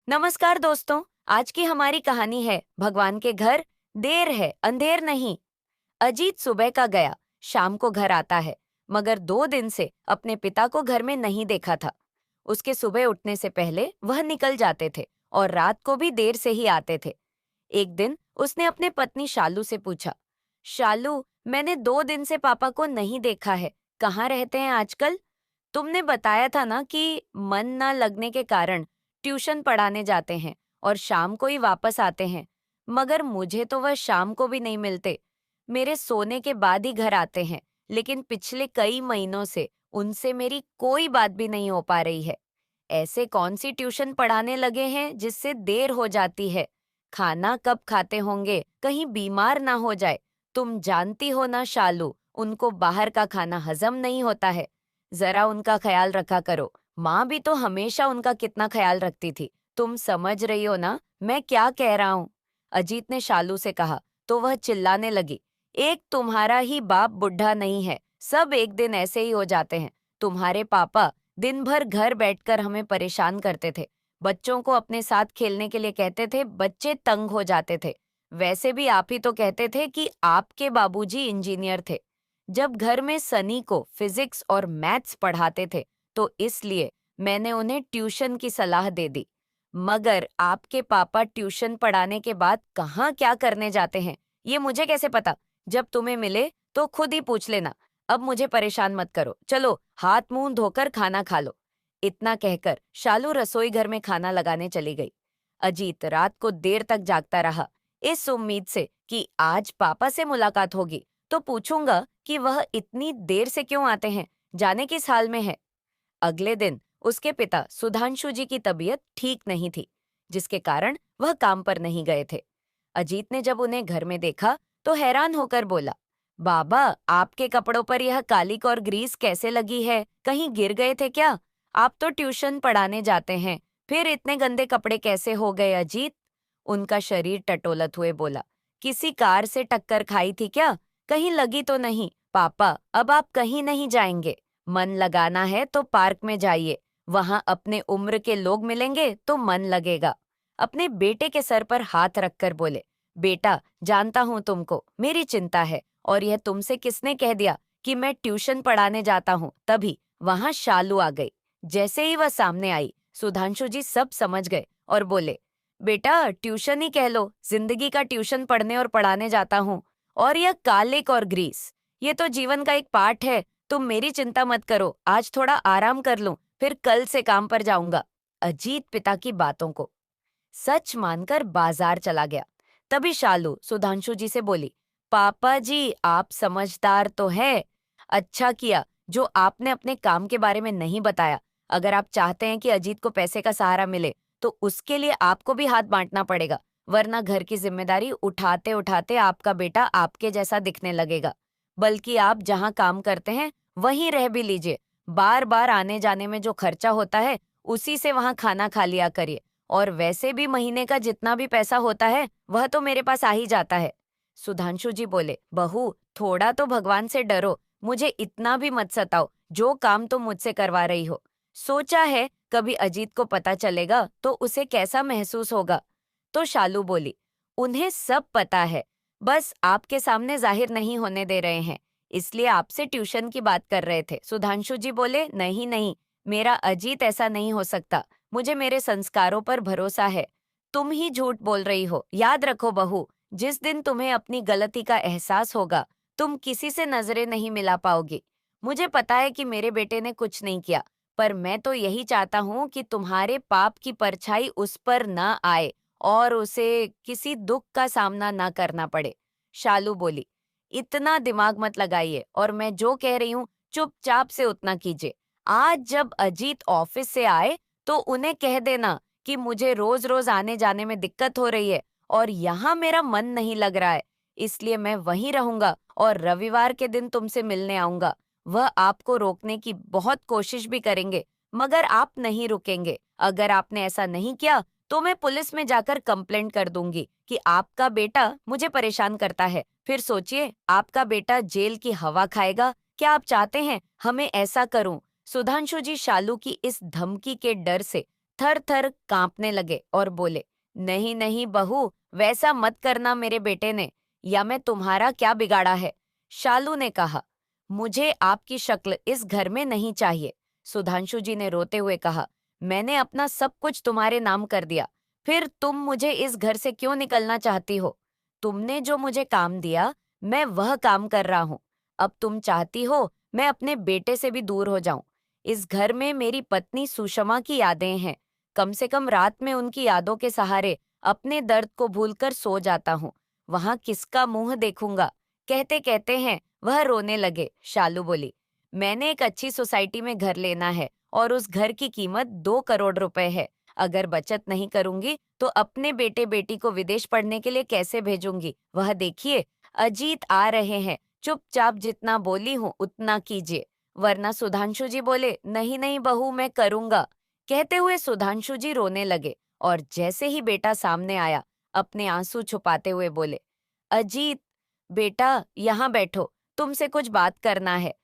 नमस्कार दोस्तों। आज की हमारी कहानी है भगवान के घर देर है अंधेर नहीं। अजीत सुबह का गया, शाम को घर आता है, मगर 2 दिन से अपने पिता को घर में नहीं देखा था। उसके सुबह उठने से पहले वह निकल जाते थे और रात को भी देर से ही आते थे। एक दिन उसने अपने पत्नी शालू से पूछा, शालू, मैंने 2 दिन से पापा को नहीं देखा है, कहाँ रहते हैं आजकल? तुमने बताया था ना कि मन ना लगने के कारण ट्यूशन पढ़ाने जाते हैं और शाम को ही वापस आते हैं, मगर मुझे तो वह शाम को भी नहीं मिलते। मेरे सोने के बाद ही घर आते हैं, लेकिन पिछले कई महीनों से उनसे मेरी कोई बात भी नहीं हो पा रही है। ऐसे कौन सी ट्यूशन पढ़ाने लगे हैं जिससे देर हो जाती है? खाना कब खाते होंगे, कहीं बीमार ना हो जाए। तुम जानती हो ना शालू, उनको बाहर का खाना हजम नहीं होता है। जरा उनका ख्याल रखा करो। माँ भी तो हमेशा उनका कितना ख्याल रखती थी। तुम समझ रही हो ना मैं क्या कह रहा हूँ? अजीत ने शालू से कहा तो वह चिल्लाने लगी, एक तुम्हारा ही बाप बुढ़ा नहीं है, सब एक दिन ऐसे ही हो जाते हैं। तुम्हारे पापा दिन भर घर बैठकर हमें परेशान करते थे। बच्चों को अपने साथ खेलने के लिए कहते थे, बच्चे तंग हो जाते थे। वैसे भी आप ही तो कहते थे कि आपके बाबूजी इंजीनियर थे। जब घर में सनी को फिजिक्स और मैथ्स पढ़ाते थे तो इसलिए मैंने उन्हें ट्यूशन की सलाह दे दी। मगर आपके पापा ट्यूशन पढ़ाने के बाद कहाँ क्या करने जाते हैं ये मुझे कैसे पता? जब तुम्हें मिले तो खुद ही पूछ लेना। अब मुझे परेशान मत करो, चलो हाथ मुंह धोकर खाना खा लो। इतना कहकर शालू रसोई घर में खाना लगाने चली गई। अजीत रात को देर तक जागता रहा, इस उम्मीद से कि आज पापा से मुलाकात होगी तो पूछूंगा कि वह इतनी देर से क्यों आते हैं, जाने किस हाल में है। अगले दिन उसके पिता सुधांशु जी की तबीयत ठीक नहीं थी, जिसके कारण वह काम पर नहीं गए थे। अजीत ने जब उन्हें घर में देखा तो हैरान होकर बोला, बाबा, आपके कपड़ों पर यह कालिक और ग्रीस कैसे लगी है? कहीं गिर गए थे क्या? आप तो ट्यूशन पढ़ाने जाते हैं, फिर इतने गंदे कपड़े कैसे हो गए अजीत? उनका शरीर टटोलत हुए बोला, किसी कार से टक्कर खाई थी क्या? कहीं लगी तो नहीं? पापा, अब आप कहीं नहीं जाएंगे। मन लगाना है तो पार्क में जाइए, वहां अपने उम्र के लोग मिलेंगे तो मन लगेगा। अपने बेटे के सर पर हाथ रखकर बोले, बेटा, जानता हूं तुमको मेरी चिंता है, और यह तुमसे किसने कह दिया कि मैं ट्यूशन पढ़ाने जाता हूं? तभी वहां शालू आ गई। जैसे ही वह सामने आई, सुधांशु जी सब समझ गए और बोले, बेटा, ट्यूशन ही कह लो, जिंदगी का ट्यूशन पढ़ने और पढ़ाने जाता हूँ। और यह कालिक और ग्रीस, ये तो जीवन का एक पार्ट है। तुम मेरी चिंता मत करो, आज थोड़ा आराम कर लूं, फिर कल से काम पर जाऊंगा। अजीत पिता की बातों को सच मानकर बाजार चला गया। तभी शालू सुधांशु जी से बोली, पापा जी, आप समझदार तो है। अच्छा किया जो आपने अपने काम के बारे में नहीं बताया। अगर आप चाहते हैं कि अजीत को पैसे का सहारा मिले तो उसके लिए आपको भी हाथ बांटना पड़ेगा, वरना घर की जिम्मेदारी उठाते उठाते आपका बेटा आपके जैसा दिखने लगेगा। बल्कि आप जहाँ काम करते हैं वहीं रह भी लीजिए। बार बार आने जाने में जो खर्चा होता है उसी से वहां खाना खा लिया करिए। और वैसे भी महीने का जितना भी पैसा होता है वह तो मेरे पास आ ही जाता है। सुधांशु जी बोले, बहू, थोड़ा तो भगवान से डरो, मुझे इतना भी मत सताओ, जो काम तुम मुझसे करवा रही हो। सोचा है कभी अजीत को पता चलेगा तो उसे कैसा महसूस होगा? तो शालू बोली, उन्हें सब पता है, बस आपके सामने जाहिर नहीं होने दे रहे हैं, इसलिए आपसे ट्यूशन की बात कर रहे थे। सुधांशु जी बोले, नहीं नहीं, मेरा अजीत ऐसा नहीं हो सकता, मुझे मेरे संस्कारों पर भरोसा है। तुम ही झूठ बोल रही हो। याद रखो बहू, जिस दिन तुम्हें अपनी गलती का एहसास होगा तुम किसी से नजरें नहीं मिला पाओगी। मुझे पता है कि मेरे बेटे ने कुछ नहीं किया, पर मैं तो यही चाहता हूँ कि तुम्हारे पाप की परछाई उस पर न आए और उसे किसी दुख का सामना ना करना पड़े। शालू बोली, इतना दिमाग मत लगाइए, और मैं जो कह रही हूँ चुपचाप से उतना कीजिए। आज जब अजीत ऑफिस से आए तो उन्हें कह देना कि मुझे रोज रोज आने जाने में दिक्कत हो रही है और यहाँ मेरा मन नहीं लग रहा है, इसलिए मैं वहीं रहूंगा और रविवार के दिन तुमसे मिलने आऊंगा। वह आपको रोकने की बहुत कोशिश भी करेंगे, मगर आप नहीं रुकेंगे। अगर आपने ऐसा नहीं किया तो मैं पुलिस में जाकर कंप्लेंट कर दूंगी कि आपका बेटा मुझे परेशान करता है। फिर सोचिए, आपका बेटा जेल की हवा खाएगा। क्या आप चाहते हैं हमें ऐसा करूं? सुधांशु जी शालू की इस धमकी के डर से थर थर कांपने लगे और बोले, नहीं नहीं बहू, वैसा मत करना मेरे बेटे ने, या मैं तुम्हारा क्या बिगाड़ा है। शालू ने कहा, मुझे आपकी शक्ल इस घर में नहीं चाहिए। सुधांशु जी ने रोते हुए कहा, मैंने अपना सब कुछ तुम्हारे नाम कर दिया, फिर तुम मुझे इस घर से क्यों निकलना चाहती हो? तुमने जो मुझे काम दिया, मैं वह काम कर रहा हूँ। अब तुम चाहती हो मैं अपने बेटे से भी दूर हो जाऊं। इस घर में मेरी पत्नी सुषमा की यादें हैं। कम से कम रात में उनकी यादों के सहारे अपने दर्द को भूलकर सो जाता हूँ। वहां किसका मुंह देखूंगा? कहते कहते हैं वह रोने लगे। शालू बोली, मैंने एक अच्छी सोसाइटी में घर लेना है और उस घर की कीमत 2 करोड़ रुपए है। अगर बचत नहीं करूंगी तो अपने बेटे बेटी को विदेश पढ़ने के लिए कैसे भेजूंगी? वह देखिए, अजीत आ रहे हैं। चुपचाप जितना बोली हूँ उतना कीजिए, वरना सुधांशु जी बोले, नहीं नहीं बहू, मैं करूंगा। कहते हुए सुधांशु जी रोने लगे और जैसे ही बेटा सामने आया, अपने आंसू छुपाते हुए बोले, अजीत बेटा, यहाँ बैठो, तुमसे कुछ बात करना है।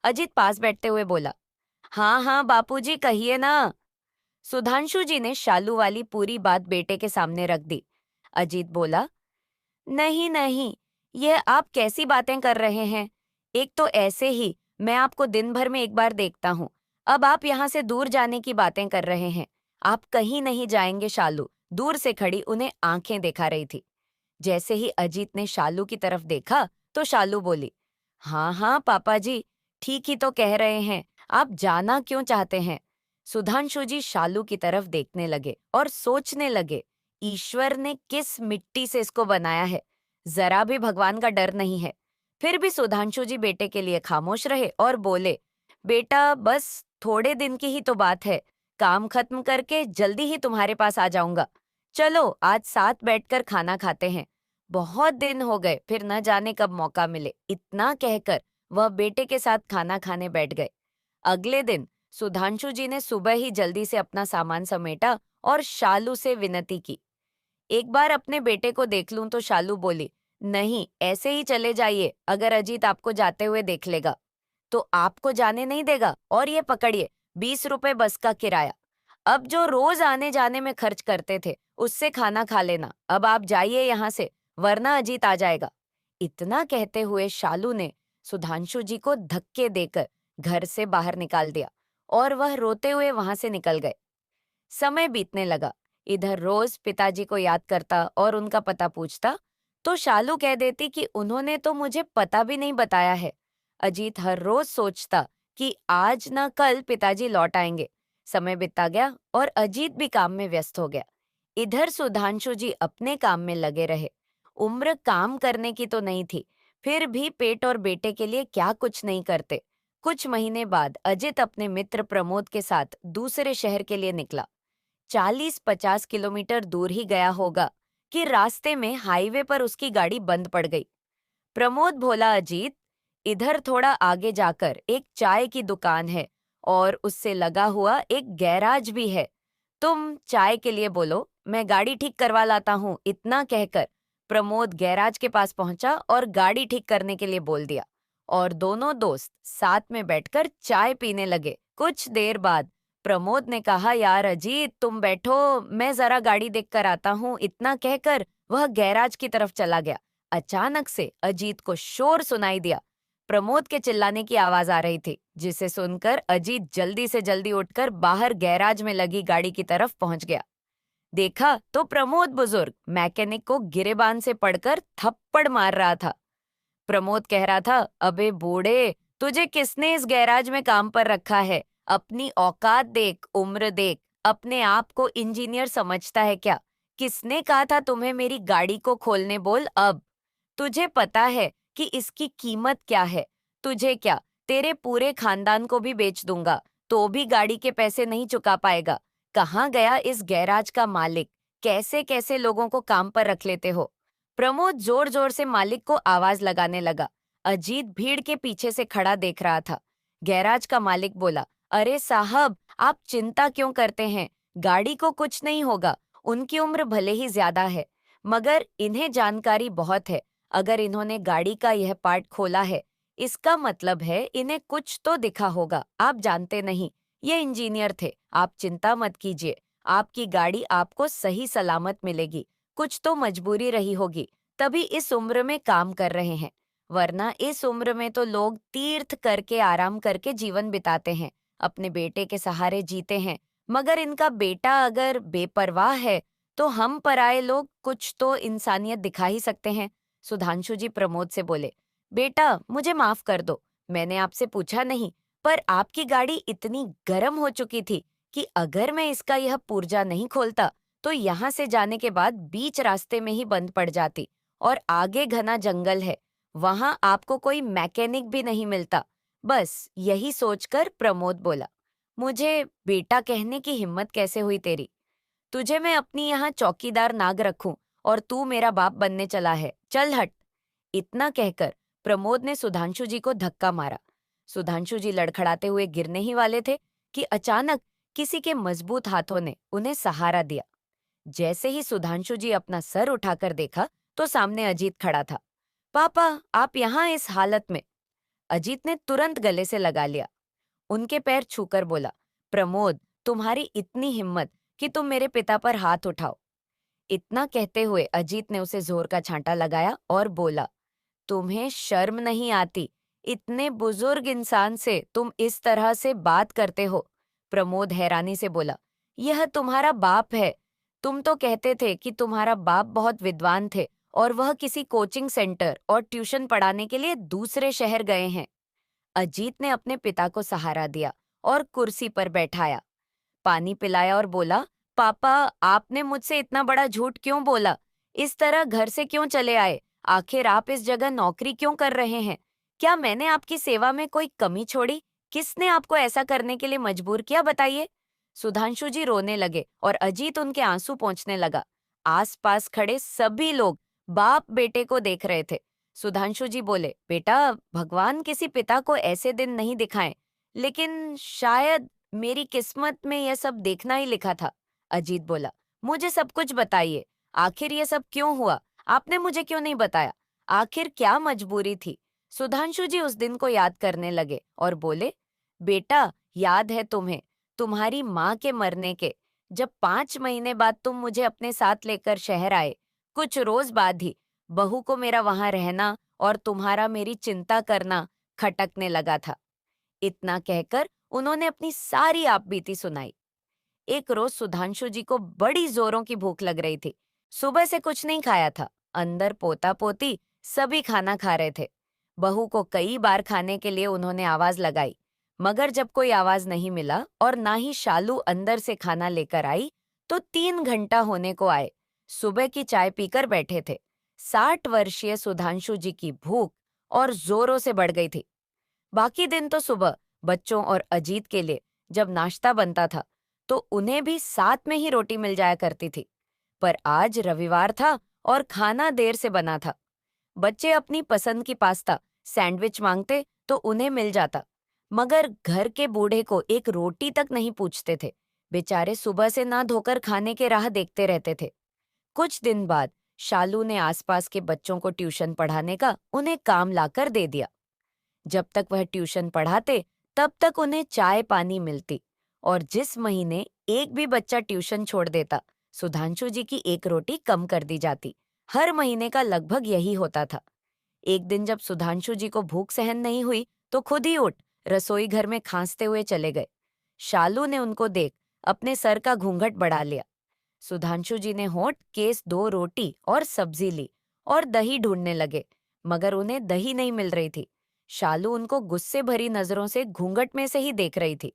अजीत पास बैठते हुए बोला, हाँ हाँ बापूजी, कहिए ना। सुधांशु जी ने शालू वाली पूरी बात बेटे के सामने रख दी। अजीत बोला, नहीं नहीं, ये आप कैसी बातें कर रहे हैं? एक तो ऐसे ही मैं आपको दिन भर में एक बार देखता हूँ, अब आप यहाँ से दूर जाने की बातें कर रहे हैं। आप कहीं नहीं जाएंगे। शालू दूर से खड़ी उन्हें आंखें दिखा रही थी। जैसे ही अजीत ने शालू की तरफ देखा तो शालू बोली, हाँ हाँ पापा जी, ठीक ही तो कह रहे हैं, आप जाना क्यों चाहते हैं? सुधांशु जी शालू की तरफ देखने लगे और सोचने लगे, ईश्वर ने किस मिट्टी से इसको बनाया है, जरा भी भगवान का डर नहीं है। फिर भी सुधांशु जी बेटे के लिए खामोश रहे और बोले, बेटा बस थोड़े दिन की ही तो बात है, काम खत्म करके जल्दी ही तुम्हारे पास आ जाऊंगा। चलो आज साथ बैठकर खाना खाते हैं। बहुत दिन हो गए, फिर न जाने कब मौका मिले। इतना कहकर वह बेटे के साथ खाना खाने बैठ गए। अगले दिन सुधांशु जी ने सुबह ही जल्दी से अपना सामान समेटा और शालू से विनती की, एक बार अपने बेटे को देख लूं। तो शालू बोली, नहीं, ऐसे ही चले जाइए, अगर अजीत आपको जाते हुए देख लेगा तो आपको जाने नहीं देगा। और ये पकड़िए, 20 रुपए बस का किराया। अब जो रोज आने जाने में खर्च करते थे, उससे खाना खा लेना। अब आप जाइए यहाँ से, वरना अजीत आ जाएगा। इतना कहते हुए शालू ने सुधांशु जी को धक्के देकर घर से बाहर निकाल दिया और वह रोते हुए वहां से निकल गए। समय बीतने लगा। इधर रोज पिताजी को याद करता और उनका पता पूछता, तो शालू कह देती कि उन्होंने तो मुझे पता भी नहीं बताया है। अजीत हर रोज सोचता कि आज न कल पिताजी लौट आएंगे। समय बीतता गया और अजीत भी काम में व्यस्त हो गया। इधर सुधांशु जी अपने काम में लगे रहे। उम्र काम करने की तो नहीं थी, फिर भी पेट और बेटे के लिए क्या कुछ नहीं करते। कुछ महीने बाद अजित अपने मित्र प्रमोद के साथ दूसरे शहर के लिए निकला। 40-50 किलोमीटर दूर ही गया होगा कि रास्ते में हाईवे पर उसकी गाड़ी बंद पड़ गई। प्रमोद बोला, अजीत, इधर थोड़ा आगे जाकर एक चाय की दुकान है और उससे लगा हुआ एक गैराज भी है। तुम चाय के लिए बोलो, मैं गाड़ी ठीक करवा लाता हूँ। इतना कहकर प्रमोद गैराज के पास पहुंचा और गाड़ी ठीक करने के लिए बोल दिया और दोनों दोस्त साथ में बैठकर चाय पीने लगे। कुछ देर बाद प्रमोद ने कहा, यार अजीत, तुम बैठो, मैं जरा गाड़ी देख कर आता हूँ। इतना कहकर वह गैराज की तरफ चला गया। अचानक से अजीत को शोर सुनाई दिया। प्रमोद के चिल्लाने की आवाज आ रही थी, जिसे सुनकर अजीत जल्दी से जल्दी उठकर बाहर गैराज में लगी गाड़ी की तरफ पहुंच गया। देखा तो प्रमोद बुजुर्ग मैकेनिक को गिरेबान से पड़कर थप्पड़ मार रहा था। प्रमोद कह रहा था, अबे बूढ़े, तुझे किसने इस गैराज में काम पर रखा है? अपनी औकात देख, उम्र देख, अपने आप को इंजीनियर समझता है क्या? किसने कहा था तुम्हें मेरी गाड़ी को खोलने? बोल अब। तुझे पता है कि इसकी कीमत क्या है? तुझे क्या, तेरे पूरे खानदान को भी बेच दूंगा तो भी गाड़ी के पैसे नहीं चुका पाएगा। कहाँ गया इस गैराज का मालिक? कैसे कैसे लोगों को काम पर रख लेते हो? प्रमोद जोर जोर से मालिक को आवाज लगाने लगा। अजीत भीड़ के पीछे से खड़ा देख रहा था। गैराज का मालिक बोला, अरे साहब, आप चिंता क्यों करते हैं? गाड़ी को कुछ नहीं होगा। उनकी उम्र भले ही ज्यादा है, मगर इन्हें जानकारी बहुत है। अगर इन्होंने गाड़ी का यह पार्ट खोला है, इसका मतलब है इन्हें कुछ तो दिखा होगा। आप जानते नहीं, ये इंजीनियर थे। आप चिंता मत कीजिए, आपकी गाड़ी आपको सही सलामत मिलेगी। कुछ तो मजबूरी रही होगी, तभी इस उम्र में काम कर रहे हैं। वरना इस उम्र में तो लोग तीर्थ करके आराम करके जीवन बिताते हैं, अपने बेटे के सहारे जीते हैं। मगर इनका बेटा अगर बेपरवाह है, तो हम पराये लोग कुछ तो इंसानियत दिखा ही सकते हैं। सुधांशु जी प्रमोद से बोले, बेटा मुझे माफ कर दो, मैंने आपसे पूछा नहीं, पर आपकी गाड़ी इतनी गर्म हो चुकी थी कि अगर मैं इसका यह पुर्जा नहीं खोलता तो यहाँ से जाने के बाद बीच रास्ते में ही बंद पड़ जाती, और आगे घना जंगल है, वहां आपको कोई मैकेनिक भी नहीं मिलता। बस यही सोचकर प्रमोद बोला, मुझे बेटा कहने की हिम्मत कैसे हुई तेरी? तुझे मैं अपनी यहाँ चौकीदार नाग रखूं और तू मेरा बाप बनने चला है, चल हट। इतना कहकर प्रमोद ने सुधांशु जी को धक्का मारा। सुधांशु जी लड़खड़ाते हुए गिरने ही वाले थे कि अचानक किसी के मजबूत हाथों ने उन्हें सहारा दिया। जैसे ही सुधांशु जी अपना सर उठाकर देखा तो सामने अजीत खड़ा था। पापा, आप यहाँ इस हालत में? अजीत ने तुरंत गले से लगा लिया। उनके पैर छूकर बोला, प्रमोद, तुम्हारी इतनी हिम्मत कि तुम मेरे पिता पर हाथ उठाओ। इतना कहते हुए अजीत ने उसे जोर का छांटा लगाया और बोला, तुम्हें शर्म नहीं आती? इतने बुजुर्ग इंसान से तुम इस तरह से बात करते हो? प्रमोद हैरानी से बोला, यह तुम्हारा बाप है। तुम तो कहते थे कि तुम्हारा बाप बहुत विद्वान थे और वह किसी कोचिंग सेंटर और ट्यूशन पढ़ाने के लिए दूसरे शहर गए हैं। अजीत ने अपने पिता को सहारा दिया और कुर्सी पर बैठाया, पानी पिलाया और बोला, पापा, आपने मुझसे इतना बड़ा झूठ क्यों बोला? इस तरह घर से क्यों चले आए? आखिर आप इस जगह नौकरी क्यों कर रहे हैं? क्या मैंने आपकी सेवा में कोई कमी छोड़ी? किसने आपको ऐसा करने के लिए मजबूर किया, बताइए? सुधांशु जी रोने लगे और अजीत उनके आंसू पोंछने लगा। आसपास खड़े सभी लोग बाप बेटे को देख रहे थे। सुधांशु जी बोले, बेटा, भगवान किसी पिता को ऐसे दिन नहीं दिखाएं, लेकिन शायद मेरी किस्मत में यह सब देखना ही लिखा था। अजीत बोला, मुझे सब कुछ बताइए, आखिर ये सब क्यों हुआ? आपने मुझे क्यों नहीं बताया? आखिर क्या मजबूरी थी? सुधांशु जी उस दिन को याद करने लगे और बोले, बेटा, याद है तुम्हें, तुम्हारी माँ के मरने के जब 5 महीने बाद तुम मुझे अपने साथ लेकर शहर आए, कुछ रोज बाद ही बहू को मेरा वहां रहना और तुम्हारा मेरी चिंता करना खटकने लगा था। इतना कहकर उन्होंने अपनी सारी आपबीती सुनाई। एक रोज सुधांशु जी को बड़ी जोरों की भूख लग रही थी। सुबह से कुछ नहीं खाया था। अंदर पोता पोती सभी खाना खा रहे थे। बहू को कई बार खाने के लिए उन्होंने आवाज लगाई, मगर जब कोई आवाज नहीं मिला और ना ही शालू अंदर से खाना लेकर आई, तो 3 घंटा होने को आए। सुबह की चाय पीकर बैठे थे। 60 वर्षीय सुधांशु जी की भूख और जोरों से बढ़ गई थी। बाकी दिन तो सुबह बच्चों और अजीत के लिए जब नाश्ता बनता था तो उन्हें भी साथ में ही रोटी मिल जाया करती थी। पर आज रविवार था और खाना देर से बना था। बच्चे अपनी पसंद की पास्ता, सैंडविच मांगते तो उन्हें मिल जाता, मगर घर के बूढ़े को एक रोटी तक नहीं पूछते थे। बेचारे सुबह से ना धोकर खाने के राह देखते रहते थे। कुछ दिन बाद शालू ने आसपास के बच्चों को ट्यूशन पढ़ाने का उन्हें काम लाकर दे दिया। जब तक वह ट्यूशन पढ़ाते तब तक उन्हें चाय पानी मिलती, और जिस महीने एक भी बच्चा ट्यूशन छोड़ देता, सुधांशु जी की एक रोटी कम कर दी जाती। हर महीने का लगभग यही होता था। एक दिन जब सुधांशु जी को भूख सहन नहीं हुई तो खुद ही उठ रसोई घर में खांसते हुए चले गए। शालू ने उनको देख अपने सर का घूंघट बढ़ा लिया। सुधांशु जी ने होंठ केस 2 रोटी और सब्जी ली और दही ढूंढने लगे, मगर उन्हें दही नहीं मिल रही थी। शालू उनको गुस्से भरी नजरों से घूंघट में से ही देख रही थी।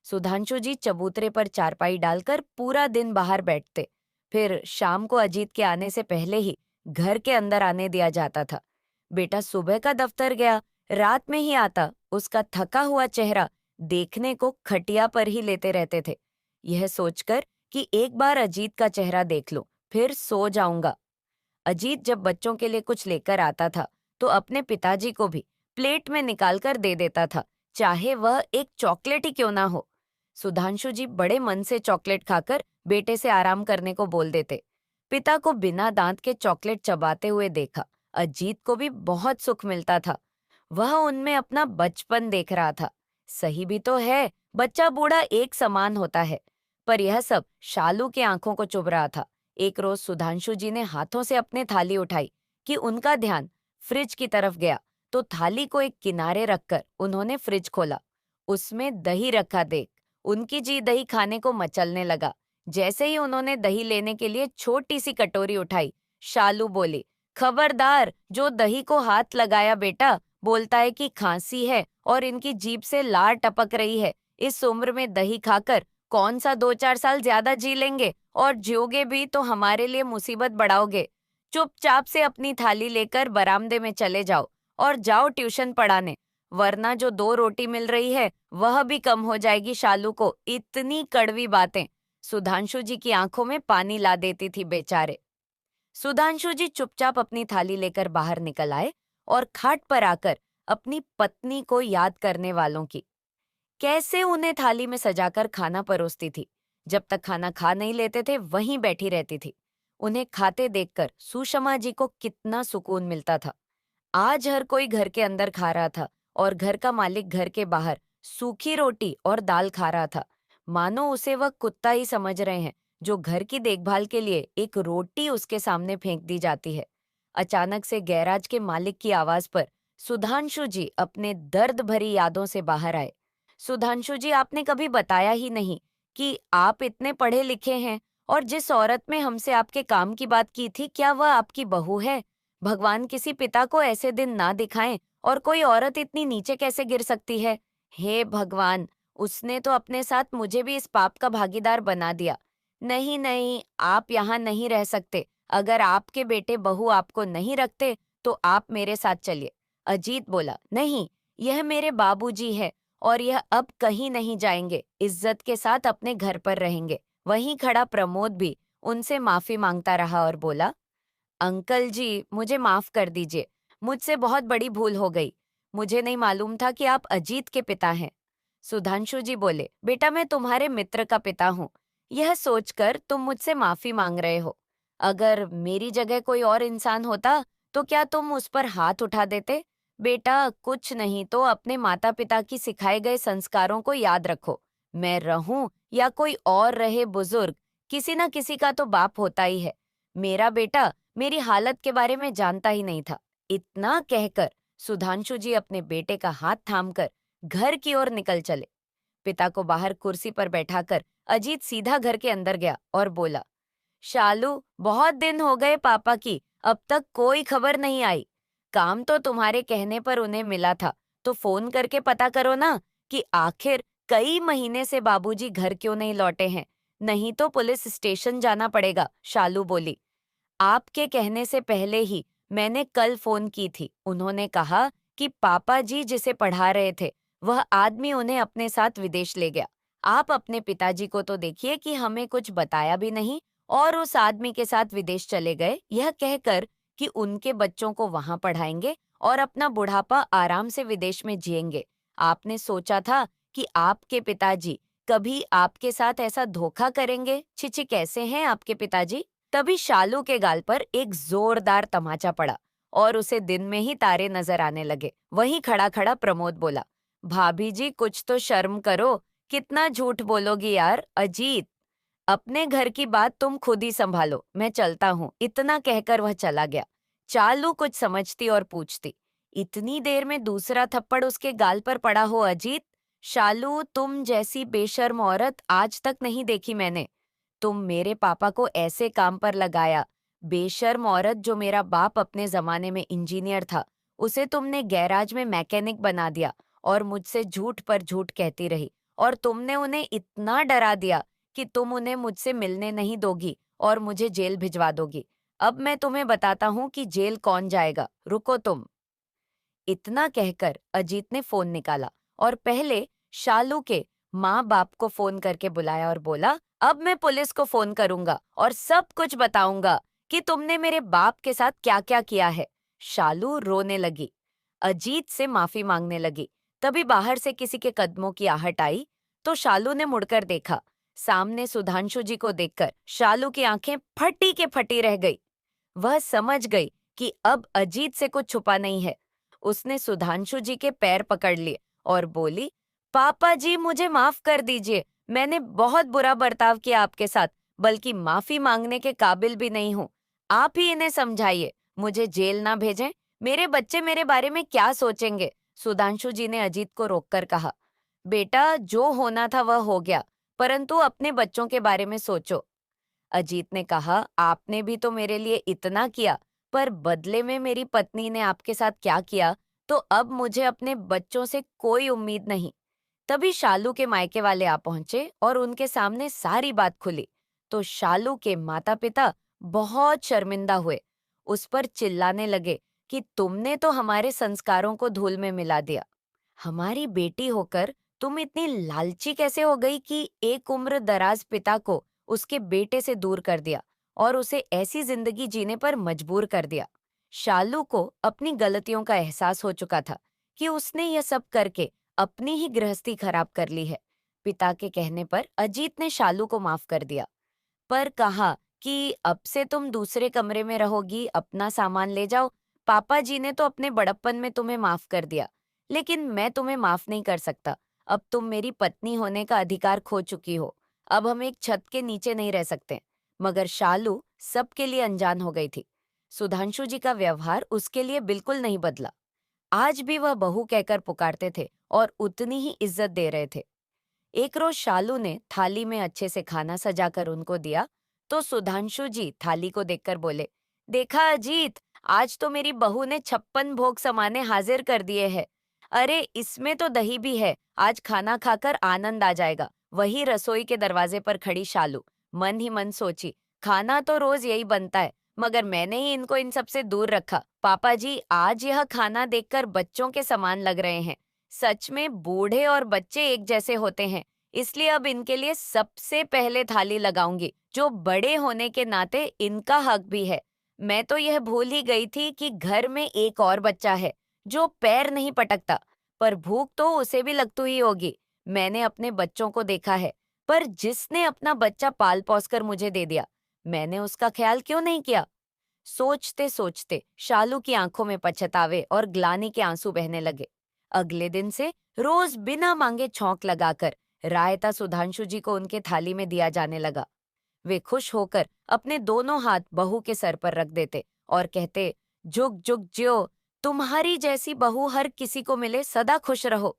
सुधांशु जी चबूतरे पर चारपाई डालकर पूरा दिन बाहर बैठते, फिर शाम को अजीत के आने से पहले ही घर के अंदर आने दिया जाता था। बेटा सुबह का दफ्तर गया, रात में ही आता, उसका थका हुआ चेहरा देखने को खटिया पर ही लेते रहते थे। यह सोचकर कि एक बार अजीत का चेहरा देख लूं, फिर सो जाऊंगा। अजीत जब बच्चों के लिए कुछ लेकर आता था तो अपने पिताजी को भी प्लेट में निकालकर दे देता था, चाहे वह एक चॉकलेट ही क्यों ना हो। सुधांशु जी बड़े मन से चॉकलेट खाकर बेटे से आराम करने को बोल देते। पिता को बिना दांत के चॉकलेट चबाते हुए देखा अजीत को भी बहुत सुख मिलता था। वह उनमें अपना बचपन देख रहा था। सही भी तो है, बच्चा बूढ़ा एक समान होता है, पर यह सब शालू के आंखों को चुभ रहा था। एक रोज सुधांशु जी ने हाथों से अपनी थाली उठाई कि उनका ध्यान फ्रिज की तरफ गया, तो थाली को एक किनारे रखकर उन्होंने फ्रिज खोला। उसमें दही रखा देख उनकी जी दही खाने को मचलने लगा। जैसे ही उन्होंने दही लेने के लिए छोटी सी कटोरी उठाई, शालू बोली, खबरदार, जो दही को हाथ लगाया बेटा, बोलता है कि खांसी है और इनकी जीभ से लार टपक रही है। इस उम्र में दही खाकर कौन सा 2-4 साल ज्यादा जी लेंगे, और जियोगे भी तो हमारे लिए मुसीबत बढ़ाओगे। चुपचाप से अपनी थाली लेकर बरामदे में चले जाओ और जाओ ट्यूशन पढ़ाने, वरना जो 2 रोटी मिल रही है वह भी कम हो जाएगी। शालू को इतनी कड़वी बातें सुधांशु जी की आंखों में पानी ला देती थी बेचारे। सुधांशु जी चुपचाप अपनी थाली लेकर बाहर निकल आए और खाट पर आकर अपनी पत्नी को याद करने वालों की कैसे उन्हें थाली में सजाकर खाना परोसती थी। जब तक खाना खा नहीं लेते थे वहीं बैठी रहती थी। उन्हें खाते देखकर सुषमा जी को कितना सुकून मिलता था। आज हर कोई घर के अंदर खा रहा था और घर का मालिक घर के बाहर सूखी रोटी और दाल खा रहा था। मानो उसे वह कुत्ता ही समझ रहे हैं जो घर की देखभाल के लिए एक रोटी उसके सामने फेंक दी जाती है। अचानक से गैराज के मालिक की आवाज पर सुधांशु जी अपने दर्द भरी यादों से बाहर आए। सुधांशु जी, आपने कभी बताया ही नहीं कि आप इतने पढ़े लिखे हैं, और जिस औरत में हमसे आपके काम की बात की थी, क्या वह आपकी बहू है? भगवान किसी पिता को ऐसे दिन ना दिखाएं, और कोई औरत इतनी नीचे कैसे गिर सकती है? हे भगवान, उसने तो अपने साथ मुझे भी इस पाप का भागीदार बना दिया। नहीं नहीं, आप यहाँ नहीं रह सकते। अगर आपके बेटे बहू आपको नहीं रखते तो आप मेरे साथ चलिए। अजीत बोला, नहीं, यह मेरे बाबूजी है और यह अब कहीं नहीं जाएंगे, इज्जत के साथ अपने घर पर रहेंगे। वहीं खड़ा प्रमोद भी उनसे माफी मांगता रहा और बोला, अंकल जी, मुझे माफ कर दीजिए, मुझसे बहुत बड़ी भूल हो गई। मुझे नहीं मालूम था कि आप अजीत के पिता हैं। सुधांशु जी बोले, बेटा, मैं तुम्हारे मित्र का पिता हूँ, यह सोचकर तुम मुझसे माफी मांग रहे हो। अगर मेरी जगह कोई और इंसान होता तो क्या तुम उस पर हाथ उठा देते? बेटा, कुछ नहीं तो अपने माता पिता की सिखाए गए संस्कारों को याद रखो। मैं रहूं या कोई और रहे बुजुर्ग, किसी न किसी का तो बाप होता ही है। मेरा बेटा मेरी हालत के बारे में जानता ही नहीं था। इतना कहकर सुधांशु जी अपने बेटे का हाथ थामकर घर की ओर निकल चले। पिता को बाहर कुर्सी पर बैठाकर अजीत सीधा घर के अंदर गया और बोला, शालू, बहुत दिन हो गए पापा की, अब तक कोई खबर नहीं आई। काम तो तुम्हारे कहने पर उन्हें मिला था, तो फोन करके पता करो ना कि आखिर कई महीने से बाबूजी घर क्यों नहीं लौटे हैं। नहीं तो पुलिस स्टेशन जाना पड़ेगा। शालू बोली, आपके कहने से पहले ही मैंने कल फोन की थी। उन्होंने कहा कि पापा जी जिसे पढ़ा रहे थे वह आदमी उन्हें अपने साथ विदेश ले गया। आप अपने पिताजी को तो देखिए कि हमें कुछ बताया भी नहीं और उस आदमी के साथ विदेश चले गए, यह कहकर कि उनके बच्चों को वहां पढ़ाएंगे और अपना बुढ़ापा आराम से विदेश में जिएंगे। आपने सोचा था कि आपके पिताजी कभी आपके साथ ऐसा धोखा करेंगे? छिछि, कैसे हैं आपके पिताजी? तभी शालू के गाल पर एक जोरदार तमाचा पड़ा और उसे दिन में ही तारे नजर आने लगे। वहीं खड़ा खड़ा प्रमोद बोला, भाभी जी, कुछ तो शर्म करो, कितना झूठ बोलोगी यार। अजीत, अपने घर की बात तुम खुद ही संभालो, मैं चलता हूँ। इतना कहकर वह चला गया। चालू कुछ समझती और पूछती, इतनी देर में दूसरा थप्पड़ उसके गाल पर पड़ा हो अजीत? शालू, तुम जैसी बेशर्म औरत आज तक नहीं देखी मैंने। तुम मेरे पापा को ऐसे काम पर लगाया। बेशर्म औरत, जो मेरा बाप अपने जमाने में इंजीनियर था, उसे तुमने गैराज में मैकेनिक बना दिया और मुझसे झूठ पर झूठ कहती रही, और तुमने उन्हें इतना डरा दिया कि तुम उन्हें मुझसे मिलने नहीं दोगी और मुझे जेल भिजवा दोगी। अब मैं तुम्हें बताता हूँ कि जेल कौन जाएगा, रुको तुम। इतना कहकर अजीत ने फोन निकाला और पहले शालू के माँ बाप को फोन करके बुलाया और बोला, अब मैं पुलिस को फोन करूंगा और सब कुछ बताऊंगा कि तुमने मेरे बाप के साथ क्या क्या किया है। शालू रोने लगी, अजीत से माफी मांगने लगी। तभी बाहर से किसी के कदमों की आहट आई तो शालू ने मुड़कर देखा। सामने सुधांशु जी को देखकर शालू की आंखें फटी के फटी रह गई। वह समझ गई कि अब अजीत से कुछ छुपा नहीं है। उसने सुधांशु जी के पैर पकड़ लिए और बोली, पापा जी, मुझे माफ कर दीजिए, मैंने बहुत बुरा बर्ताव किया आपके साथ, बल्कि माफी मांगने के काबिल भी नहीं हूँ। आप ही इन्हें समझाइए, मुझे जेल ना भेजें। मेरे बच्चे मेरे बारे में क्या सोचेंगे? सुधांशु जी ने अजीत को रोककर कहा। बेटा, जो होना था वह हो गया, परंतु अपने बच्चों के बारे में सोचो। अजीत ने कहा, आपने भी तो मेरे लिए इतना किया, पर बदले में मेरी पत्नी ने आपके साथ क्या किया, तो अब मुझे अपने बच्चों से कोई उम्मीद नहीं। तभी शालू के मायके वाले आ पहुंचे और उनके सामने सारी बात खुली। तो शालू के माता पिता बहुत शर्मिंदा हुए, उस पर चिल्लाने लगे कि तुमने तो हमारे संस्कारों को धूल में मिला दिया। हमारी बेटी होकर तुम इतनी लालची कैसे हो गई कि एक उम्र दराज पिता को उसके बेटे से दूर कर दिया और उसे ऐसी जिंदगी जीने पर मजबूर कर दिया। शालू को अपनी गलतियों का एहसास हो चुका था कि उसने यह सब करके अपनी ही गृहस्थी खराब कर ली है। पिता के कहने पर अजीत ने शालू को माफ कर दिया, पर कहा कि अब से तुम दूसरे कमरे में रहोगी, अपना सामान ले जाओ। पापा जी ने तो अपने बड़प्पन में तुम्हें माफ कर दिया, लेकिन मैं तुम्हें माफ नहीं कर सकता। अब तुम मेरी पत्नी होने का अधिकार खो चुकी हो। अब हम एक छत के नीचे नहीं रह सकते। मगर शालू सबके लिए अनजान हो गई थी। सुधांशु जी का व्यवहार उसके लिए बिल्कुल नहीं बदला। आज भी वह बहू कहकर पुकारते थे और उतनी ही इज्जत दे रहे थे। एक रोज शालू ने थाली में अच्छे से खाना सजाकर उनको दिया, तो सुधांशु जी थाली को देखकर बोले, देखा अजीत, आज तो मेरी बहू ने 56 भोग समाने हाजिर कर दिए हैं। अरे इसमें तो दही भी है, आज खाना खाकर आनंद आ जाएगा। वही रसोई के दरवाजे पर खड़ी शालू मन ही मन सोची, खाना तो रोज यही बनता है, मगर मैंने ही इनको इन सबसे दूर रखा। पापा जी आज यह खाना देखकर बच्चों के समान लग रहे हैं। सच में बूढ़े और बच्चे एक जैसे होते हैं, इसलिए अब इनके लिए सबसे पहले थाली लगाऊंगी, जो बड़े होने के नाते इनका हक भी है। मैं तो यह भूल ही गई थी कि घर में एक और बच्चा है जो पैर नहीं पटकता, पर भूख तो उसे भी लगती ही होगी। मैंने अपने बच्चों को देखा है, पर जिसने अपना बच्चा पाल पोस कर मुझे दे दिया, मैंने उसका ख्याल क्यों नहीं किया? सोचते सोचते शालू की आंखों में पछतावे और ग्लानि के आंसू बहने लगे। अगले दिन से रोज बिना मांगे छौंक लगाकर रायता सुधांशु जी को उनके थाली में दिया जाने लगा। वे खुश होकर अपने दोनों हाथ बहू के सर पर रख देते और कहते, जुग जुग ज्यो, तुम्हारी जैसी बहू हर किसी को मिले, सदा खुश रहो।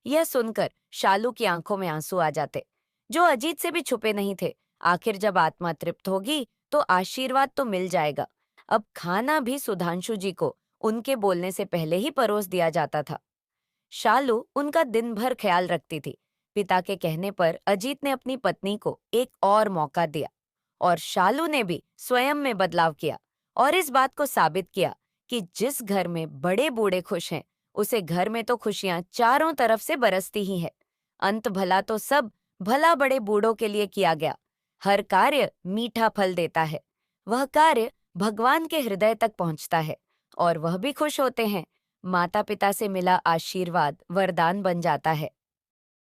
यह सुनकर शालू की आंखों में आंसू आ जाते, जो अजीत से भी छुपे नहीं थे। आखिर जब आत्मा तृप्त होगी तो आशीर्वाद तो मिल जाएगा। अब खाना भी सुधांशु जी को उनके बोलने से पहले ही परोस दिया जाता था। शालू उनका दिन भर ख्याल रखती थी। पिता के कहने पर अजीत ने अपनी पत्नी को एक और मौका दिया और शालू ने भी स्वयं में बदलाव किया और इस बात को साबित किया कि जिस घर में बड़े बूढ़े खुश हैं, उसे घर में तो खुशियां चारों तरफ से बरसती ही है। अंत भला तो सब भला बड़े बूढ़ों के लिए किया गया। हर कार्य मीठा फल देता है। वह कार्य भगवान के हृदय तक पहुंचता है और वह भी खुश होते हैं। माता पिता से मिला आशीर्वाद वरदान बन जाता है।